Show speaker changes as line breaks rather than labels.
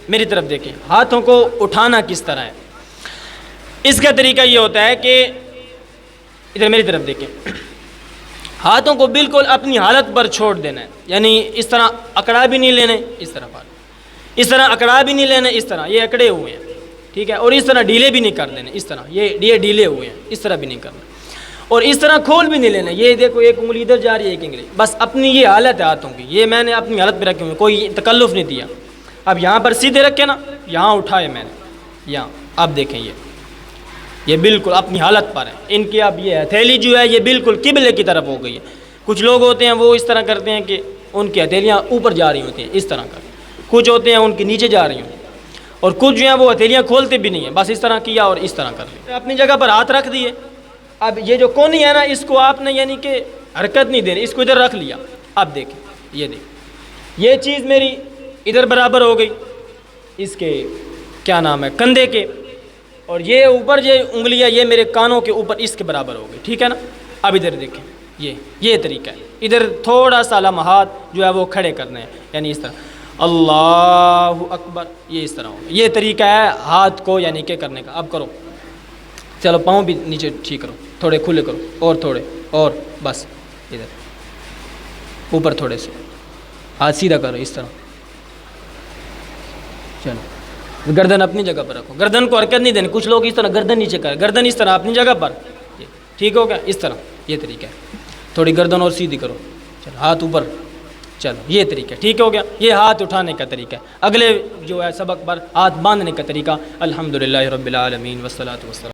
میری طرف دیکھیں، ہاتھوں کو اٹھانا کس طرح ہے۔ اس کا طریقہ یہ ہوتا ہے کہ ادھر میری طرف دیکھیں، ہاتھوں کو بالکل اپنی حالت پر چھوڑ دینا ہے، یعنی اس طرح اکڑا بھی نہیں لینے، اس طرح اس طرح اکڑا بھی نہیں لینے، اس طرح یہ اکڑے ہوئے ہیں، ٹھیک ہے، اور اس طرح ڈھیلے بھی نہیں کر دینے، اس طرح یہ ڈھیلے ہوئے ہیں، اس طرح بھی نہیں کرنا، اور اس طرح کھول بھی نہیں لینا، یہ دیکھو ایک انگلی ادھر جا رہی ہے ایک انگلی، بس اپنی یہ حالت ہے ہاتھوں کی، یہ میں نے اپنی حالت پہ رکھے ہوئے، کوئی تکلف نہیں دیا۔ اب یہاں پر سیدھے رکھے نا، یہاں اٹھائے میں نے، یہاں اب دیکھیں یہ بالکل اپنی حالت پر ہے، ان کی اب یہ ہتھیلی جو ہے یہ بالکل قبلے کی طرف ہو گئی ہے۔ کچھ لوگ ہوتے ہیں وہ اس طرح کرتے ہیں کہ ان کی ہتھیلیاں اوپر جا رہی ہوتی ہیں، اس طرح کر، کچھ ہوتے ہیں ان کی نیچے جا رہی ہوتی ہیں، اور کچھ جو ہیں وہ ہتھیلیاں کھولتے بھی نہیں ہیں، بس اس طرح کیا اور اس طرح کر لیا، اپنی جگہ پر ہاتھ رکھ دیے۔ اب یہ جو کونی ہے نا، اس کو آپ نے یعنی کہ حرکت نہیں دینی، اس کو ادھر رکھ لیا۔ اب دیکھیں، یہ دیکھیں، یہ چیز میری ادھر برابر ہو گئی اس کے کیا نام ہے کندھے کے، اور یہ اوپر یہ انگلیاں یہ میرے کانوں کے اوپر اس کے برابر ہو گئی، ٹھیک ہے نا۔ اب ادھر دیکھیں، یہ طریقہ ہے، ادھر تھوڑا سا لمحات جو ہے وہ کھڑے کرنے ہیں، یعنی اس طرح اللہ اکبر، یہ اس طرح ہوگا، یہ طریقہ ہے ہاتھ کو یعنی کہ کرنے کا۔ اب کرو، چلو پاؤں بھی نیچے ٹھیک کرو، تھوڑے کھلے کرو، اور تھوڑے، اور بس ادھر اوپر تھوڑے سے ہاتھ سیدھا کرو اس طرح، چلو گردن اپنی جگہ پر رکھو، گردن کو حرکت نہیں دینی، کچھ لوگ اس طرح گردن نیچے کریں، گردن اس طرح اپنی جگہ پر، ٹھیک ہو گیا، اس طرح، یہ طریقہ ہے، تھوڑی گردن اور سیدھی کرو، چلو ہاتھ اوپر، چلو یہ طریقہ ٹھیک ہو گیا، یہ ہاتھ اٹھانے کا طریقہ ہے۔ اگلے جو ہے سبق پر ہاتھ باندھنے کا طریقہ۔ الحمدللہ رب العالمین والصلاۃ والسلام